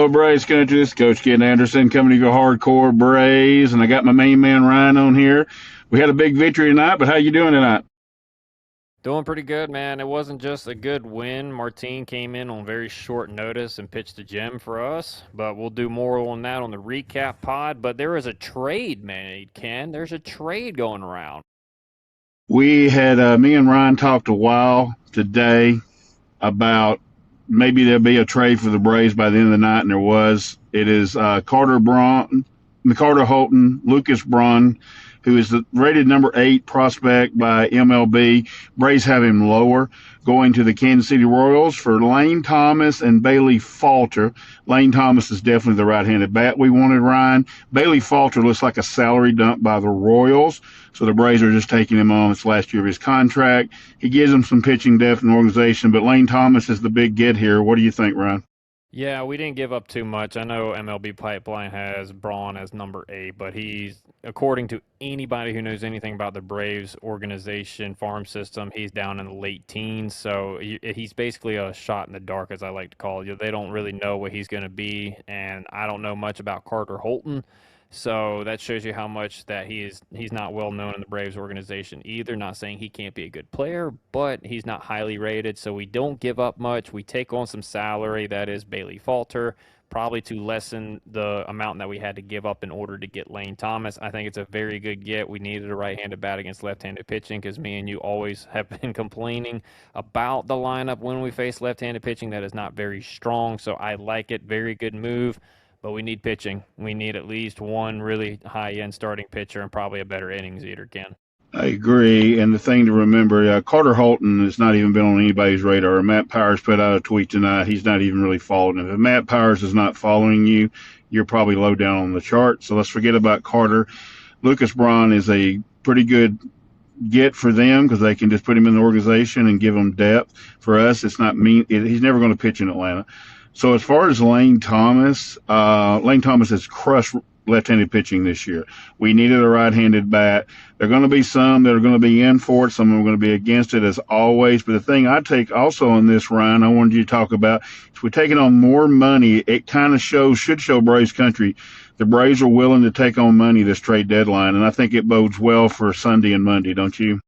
Hello, Braves country. This is Coach Ken Anderson coming to you hardcore Braves, and I got my main man Ryan on here. We had a big victory tonight, but how you doing tonight? Doing pretty good, man. It wasn't just a good win. Martine came in on very short notice and pitched a gem for us, but we'll do more on that on the recap pod. But there is a trade made, Ken. There's a trade going around. We had me and Ryan talked a while today about maybe there'll be a trade for the Braves by the end of the night, and there was. It is Carter Holton, Lucas Braun, who is the rated number 8 prospect by MLB. Braves have him lower, going to the Kansas City Royals for Lane Thomas and Bailey Falter. Lane Thomas is definitely the right-handed bat we wanted, Ryan. Bailey Falter looks like a salary dump by the Royals, so the Braves are just taking him on. It's last year of his contract. He gives them some pitching depth in the organization, but Lane Thomas is the big get here. What do you think, Ryan? Yeah, we didn't give up too much. I know MLB Pipeline has Braun as number 8, but he's, according to anybody who knows anything about the Braves organization, farm system, he's down in the late teens. So he's basically a shot in the dark, as I like to call it. They don't really know what he's going to be, and I don't know much about Carter Holton. So that shows you how much that he's not well known in the Braves organization either. Not saying he can't be a good player, but he's not highly rated. So we don't give up much. We take on some salary, that is Bailey Falter, probably to lessen the amount that we had to give up in order to get Lane Thomas. I think it's a very good get. We needed a right-handed bat against left-handed pitching because me and you always have been complaining about the lineup when we face left-handed pitching that is not very strong. So I like it. Very good move. But we need pitching. We need at least one really high-end starting pitcher and probably a better innings eater, Ken. I agree. And the thing to remember, Carter Holton has not even been on anybody's radar. Matt Powers put out a tweet tonight. He's not even really following him. If Matt Powers is not following you, you're probably low down on the chart. So let's forget about Carter. Lucas Braun is a pretty good get for them because they can just put him in the organization and give him depth. For us, it's not mean. He's never going to pitch in Atlanta. So as far as Lane Thomas has crushed left-handed pitching this year. We needed a right-handed bat. There are going to be some that are going to be in for it. Some are going to be against it, as always. But the thing I take also on this, Ryan, I wanted you to talk about, is we're taking on more money. It kind of should show Braves country. The Braves are willing to take on money this trade deadline, and I think it bodes well for Sunday and Monday, don't you?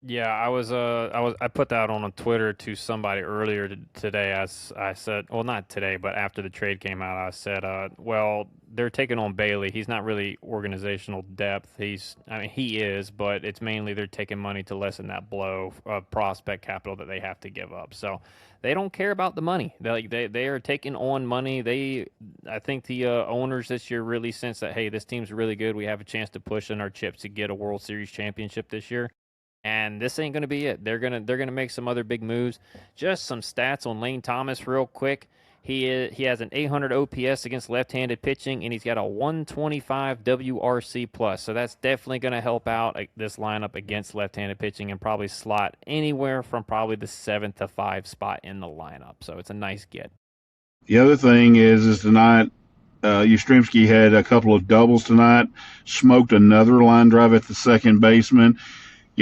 Yeah, I put that on Twitter to somebody earlier today. I said, well, not today, but after the trade came out, I said, well, they're taking on Bailey. He's not really organizational depth. I mean, he is, but it's mainly they're taking money to lessen that blow of prospect capital that they have to give up. So they don't care about the money. They are taking on money. I think the owners this year really sense that, hey, this team's really good. We have a chance to push in our chips to get a World Series championship this year. And this ain't going to be it. They're gonna make some other big moves. Just some stats on Lane Thomas real quick. He has an 800 OPS against left-handed pitching, and he's got a 125 WRC plus. So that's definitely going to help out this lineup against left-handed pitching, and probably slot anywhere from probably the 7th to 5 spot in the lineup. So it's a nice get. The other thing is tonight, Yastrzemski had a couple of doubles tonight, smoked another line drive at the second baseman.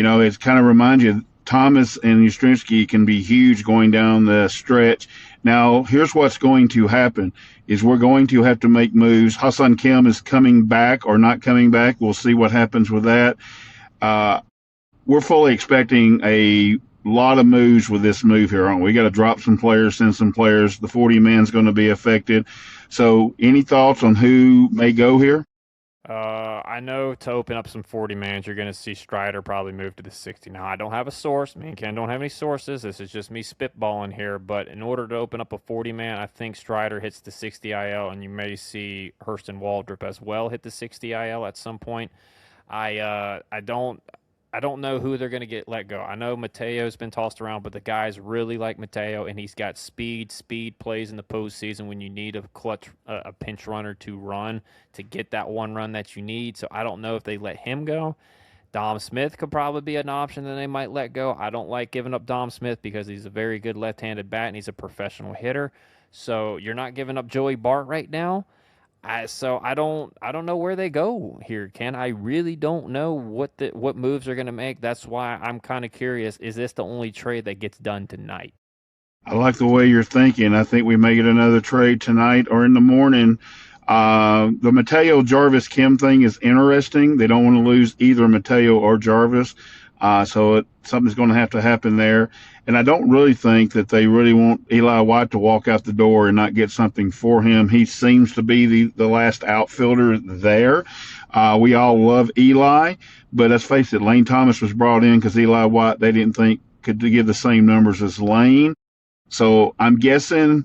It kind of reminds you Thomas and Yastrzemski can be huge going down the stretch. Now, here's what's going to happen is we're going to have to make moves. Ha-Seong Kim is coming back or not coming back. We'll see what happens with that. Uh, we're fully expecting a lot of moves with this move here, aren't we? We got to drop some players, send some players. The 40 man's going to be affected. So, any thoughts on who may go here? I know to open up some 40 mans, you're going to see Strider probably move to the 60. Now, I don't have a source. Me and Ken don't have any sources. This is just me spitballing here. But in order to open up a 40 man, I think Strider hits the 60 IL, and you may see Hurston Waldrop as well hit the 60 IL at some point. I don't know who they're going to get let go. I know Mateo's been tossed around, but the guys really like Mateo, and he's got speed. Speed plays in the postseason when you need a pinch runner to run to get that one run that you need. So I don't know if they let him go. Dom Smith could probably be an option that they might let go. I don't like giving up Dom Smith because he's a very good left-handed bat and he's a professional hitter. So you're not giving up Joey Bart right now. I don't know where they go here, Ken. I really don't know what moves they're going to make. That's why I'm kind of curious. Is this the only trade that gets done tonight? I like the way you're thinking. I think we may get another trade tonight or in the morning. The Mateo Jarvis Kim thing is interesting. They don't want to lose either Mateo or Jarvis. Something's going to happen there. And I don't really think that they really want Eli White to walk out the door and not get something for him. He seems to be the last outfielder there. We all love Eli, but let's face it, Lane Thomas was brought in because Eli White, they didn't think could give the same numbers as Lane. So I'm guessing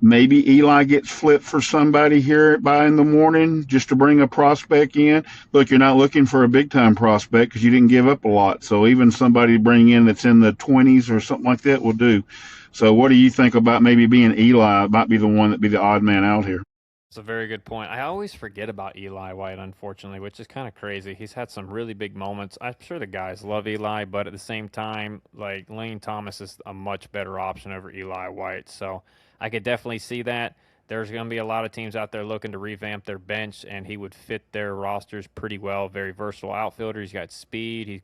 maybe Eli gets flipped for somebody here by in the morning just to bring a prospect in. Look, you're not looking for a big time prospect because you didn't give up a lot. So even somebody to bring in that's in the 20s or something like that will do. So what do you think about maybe being Eli? Might be the one that be the odd man out here. It's a very good point. I always forget about Eli White, unfortunately, which is kind of crazy. He's had some really big moments. I'm sure the guys love Eli, but at the same time, like Lane Thomas is a much better option over Eli White. So I could definitely see that. There's going to be a lot of teams out there looking to revamp their bench, and he would fit their rosters pretty well. Very versatile outfielder. He's got speed.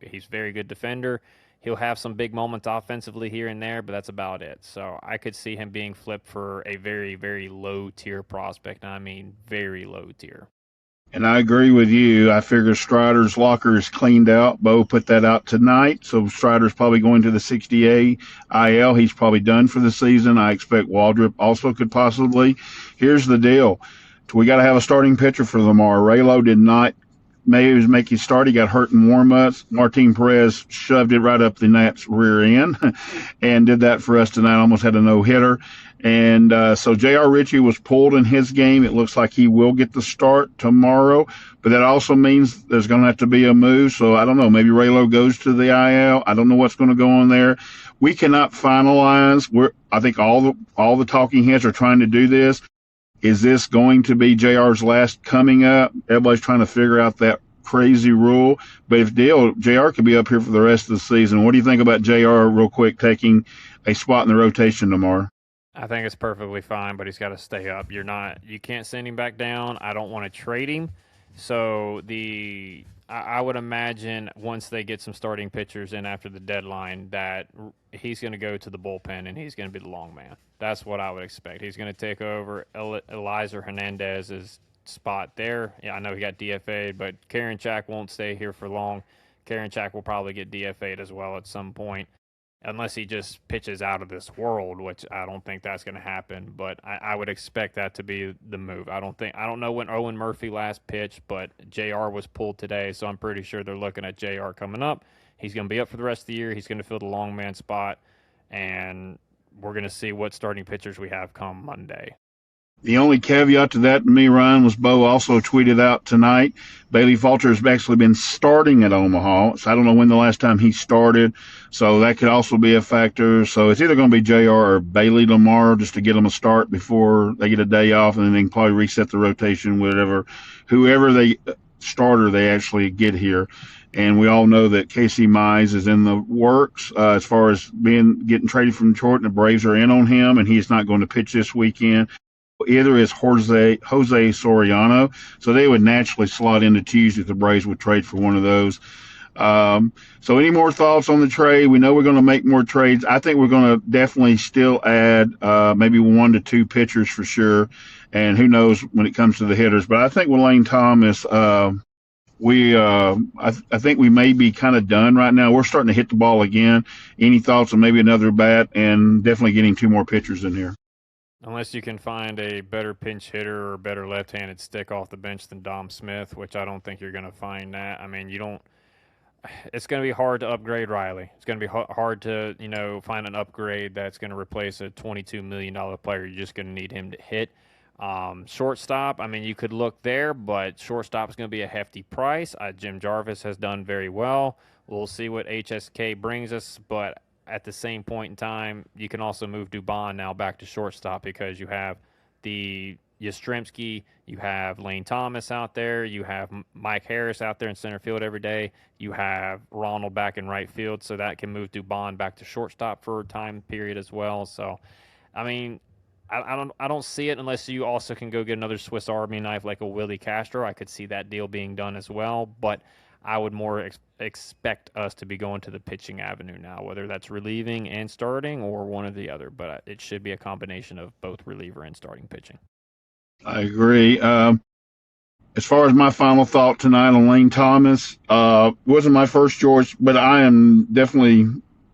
He's very good defender. He'll have some big moments offensively here and there, but that's about it. So I could see him being flipped for a very, very low tier prospect. And I mean, very low tier. And I agree with you. I figure Strider's locker is cleaned out. Bo put that out tonight. So Strider's probably going to the 60A IL. He's probably done for the season. I expect Waldrop also could possibly. Here's the deal. We got to have a starting pitcher for Lamar. Raylo did not maybe make his start. He got hurt in warm-ups. Martin Perez shoved it right up the Nats' rear end and did that for us tonight. Almost had a no-hitter. And so J.R. Ritchie was pulled in his game. It looks like he will get the start tomorrow, but that also means there's going to have to be a move. So I don't know. Maybe Raylo goes to the IL. I don't know what's going to go on there. We cannot finalize. I think all the talking heads are trying to do this. Is this going to be JR's last coming up? Everybody's trying to figure out that crazy rule. But if JR could be up here for the rest of the season. What do you think about JR, real quick, taking a spot in the rotation tomorrow? I think it's perfectly fine, but he's got to stay up. You can't send him back down. I don't want to trade him. So I would imagine once they get some starting pitchers in after the deadline that he's going to go to the bullpen and he's going to be the long man. That's what I would expect. He's going to take over Elizer Hernandez's spot there. Yeah, I know he got DFA'd, but Karinchak won't stay here for long. Karinchak will probably get DFA'd as well at some point, unless he just pitches out of this world, which I don't think that's going to happen. But I would expect that to be the move. I don't know when Owen Murphy last pitched, but JR was pulled today, so I'm pretty sure they're looking at JR coming up. He's going to be up for the rest of the year. He's going to fill the long man spot, and we're going to see what starting pitchers we have come Monday. The only caveat to that to me, Ryan, was Bo also tweeted out tonight. Bailey Falter has actually been starting at Omaha. So I don't know when the last time he started. So that could also be a factor. So it's either going to be JR or Bailey tomorrow just to get them a start before they get a day off. And then they can probably reset the rotation, whoever they starter they actually get here. And we all know that Casey Mize is in the works as far as getting traded from Detroit, and the Braves are in on him, and he's not going to pitch this weekend. Either is Jose Soriano, so they would naturally slot into Tuesday if the Braves would trade for one of those. So any more thoughts on the trade? We know we're going to make more trades. I think we're going to definitely still add maybe 1 to 2 pitchers for sure, and who knows when it comes to the hitters. But I think with Lane Thomas, I think we may be kind of done right now. We're starting to hit the ball again. Any thoughts on maybe another bat and definitely getting 2 more pitchers in here? Unless you can find a better pinch hitter or better left-handed stick off the bench than Dom Smith, which I don't think you're going to find that. I mean, it's going to be hard to upgrade Riley. It's going to be hard to, find an upgrade that's going to replace a $22 million player. You're just going to need him to hit. Shortstop, I mean, you could look there, but shortstop is going to be a hefty price. Jim Jarvis has done very well. We'll see what HSK brings us, but at the same point in time, you can also move Dubon now back to shortstop because you have the Yastrzemski, you have Lane Thomas out there, you have Mike Harris out there in center field every day, you have Ronald back in right field, so that can move Dubon back to shortstop for a time period as well. So, I mean, I don't see it unless you also can go get another Swiss Army knife like a Willie Castro. I could see that deal being done as well, but I would more expect us to be going to the pitching avenue now, whether that's relieving and starting or one or the other. But it should be a combination of both reliever and starting pitching. I agree. As far as my final thought tonight on Lane Thomas, wasn't my first choice, but I am definitely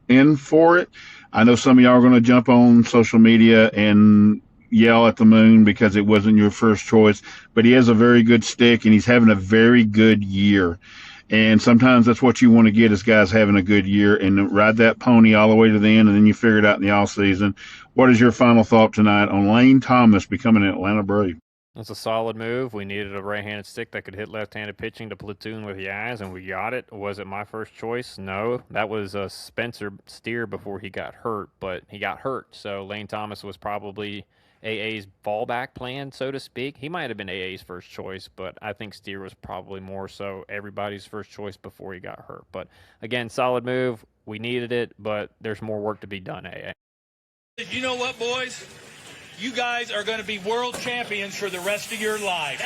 in for it. I know some of y'all are going to jump on social media and yell at the moon because it wasn't your first choice, but he has a very good stick and he's having a very good year. And sometimes that's what you want to get is guys having a good year and ride that pony all the way to the end, and then you figure it out in the off season. What is your final thought tonight on Lane Thomas becoming an Atlanta Brave? It's a solid move. We needed a right-handed stick that could hit left-handed pitching to platoon with Yaz, and we got it. Was it my first choice? No. That was Spencer Steer before he got hurt, but he got hurt. So Lane Thomas was probably AA's fallback plan, so to speak. He might have been AA's first choice, but I think Steer was probably more so everybody's first choice before he got hurt. But again, solid move. We needed it, but there's more work to be done, AA. You know what, boys? You guys are going to be world champions for the rest of your life.